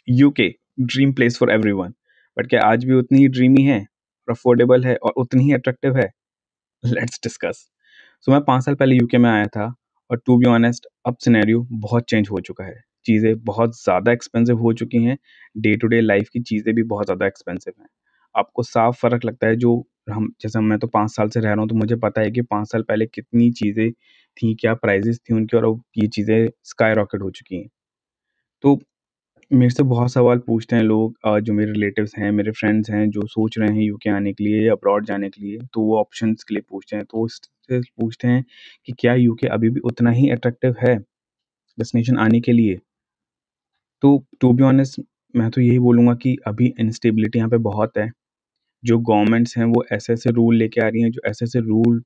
UK dream place for everyone, but क्या आज भी उतनी ही ड्रीमी है और अफोर्डेबल है और उतनी ही अट्रैक्टिव है? Let's discuss. सो मैं 5 साल पहले यूके में आया था और टू बी ऑनेस्ट अब सिनेरियो बहुत चेंज हो चुका है। चीज़ें बहुत ज़्यादा एक्सपेंसिव हो चुकी हैं, डे टू डे लाइफ की चीज़ें भी बहुत ज़्यादा एक्सपेंसिव हैं। आपको साफ फ़र्क लगता है जो हम जैसे मैं तो 5 साल से रह रहा हूँ, तो मुझे पता है कि 5 साल पहले कितनी चीज़ें थी, क्या प्राइसेज़ थी उनकी और अब ये चीज़ें स्काई रॉकेट हो चुकी हैं। तो मेरे से बहुत सवाल पूछते हैं लोग, जो मेरे रिलेटिव्स हैं, मेरे फ्रेंड्स हैं, जो सोच रहे हैं यूके आने के लिए या अब्रॉड जाने के लिए, तो वो ऑप्शंस के लिए पूछते हैं। तो उससे पूछते हैं कि क्या यूके अभी भी उतना ही अट्रैक्टिव है डेस्टिनेशन आने के लिए? तो टू बी ऑनेस्ट मैं तो यही बोलूँगा कि अभी इंस्टेबिलिटी यहाँ पे बहुत है। जो गवर्नमेंट्स हैं वो ऐसे-ऐसे रूल लेके आ रही हैं, जो ऐसे-ऐसे रूल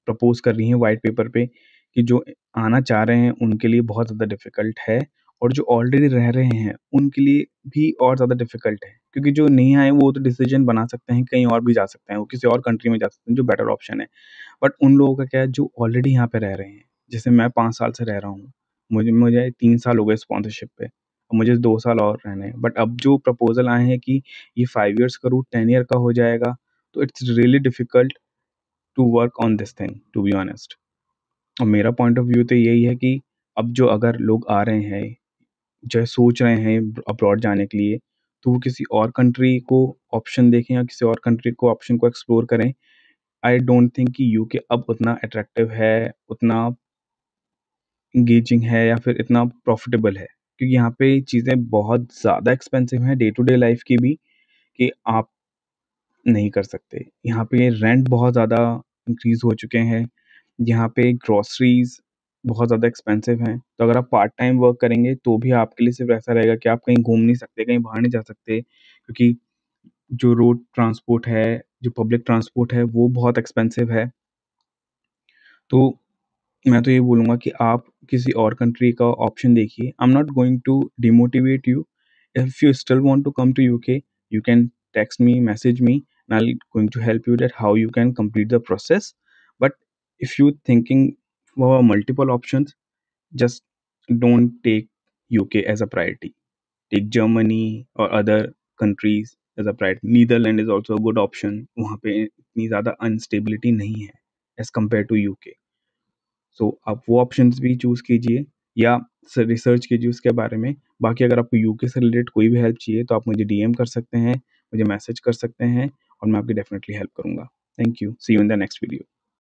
प्रपोज़ कर रही हैं व्हाइट पेपर पे कि जो आना चाह रहे हैं उनके लिए बहुत ज़्यादा डिफ़िकल्ट है और जो ऑलरेडी रह रहे हैं उनके लिए भी और ज़्यादा डिफ़िकल्ट है। क्योंकि जो नहीं आए वो तो डिसीज़न बना सकते हैं, कहीं और भी जा सकते हैं, वो किसी और कंट्री में जा सकते हैं जो बेटर ऑप्शन है। बट उन लोगों का क्या है जो ऑलरेडी यहाँ पे रह रहे हैं। जैसे मैं 5 साल से रह रहा हूँ, मुझे मुझे 3 साल हो गए स्पॉन्सरशिप पे और मुझे 2 साल और रहने हैं। बट अब जो प्रपोज़ल आए हैं कि ये 5 इयर्स का रूट 10 ईयर का हो जाएगा, तो it's really difficult to work on this thing to be honest. और मेरा पॉइंट ऑफ व्यू तो यही है कि अब जो अगर लोग आ रहे हैं, जो सोच रहे हैं अब्रॉड जाने के लिए, तो वो किसी और कंट्री को ऑप्शन देखें या किसी और कंट्री को ऑप्शन को एक्सप्लोर करें। आई डोंट थिंक कि यूके अब उतना अट्रैक्टिव है, उतना एंगेजिंग है या फिर इतना प्रॉफिटेबल है। क्योंकि यहाँ पे चीज़ें बहुत ज़्यादा एक्सपेंसिव हैं डे टू डे लाइफ की भी, कि आप नहीं कर सकते। यहाँ पे रेंट बहुत ज़्यादा इंक्रीज़ हो चुके हैं। यहाँ पे ग्रोसरीज़ बहुत ज़्यादा एक्सपेंसिव हैं। तो अगर आप पार्ट टाइम वर्क करेंगे तो भी आपके लिए सिर्फ़ ऐसा रहेगा कि आप कहीं घूम नहीं सकते, कहीं बाहर नहीं जा सकते, क्योंकि जो रोड ट्रांसपोर्ट है, जो पब्लिक ट्रांसपोर्ट है वो बहुत एक्सपेंसिव है। तो मैं तो ये बोलूँगा कि आप किसी और कंट्री का ऑप्शन देखिए। I am not going to demotivate you. If you still want to come to UK, you can text me, message me, and I'll going to help you that how you can complete the process. But if you thinking for multiple options, just don't take UK as a priority. Take Germany or other countries as a priority. Netherlands is also a good option. वहाँ पे इतनी ज़्यादा instability नहीं है as compared to UK. सो आप वो options भी choose कीजिए या रिसर्च कीजिए उसके बारे में। बाकी अगर आपको यूके से रिलेटेड कोई भी हेल्प चाहिए तो आप मुझे डीएम कर सकते हैं, मुझे मैसेज कर सकते हैं और मैं आपकी डेफिनेटली हेल्प करूँगा। Thank you. See you in the next video.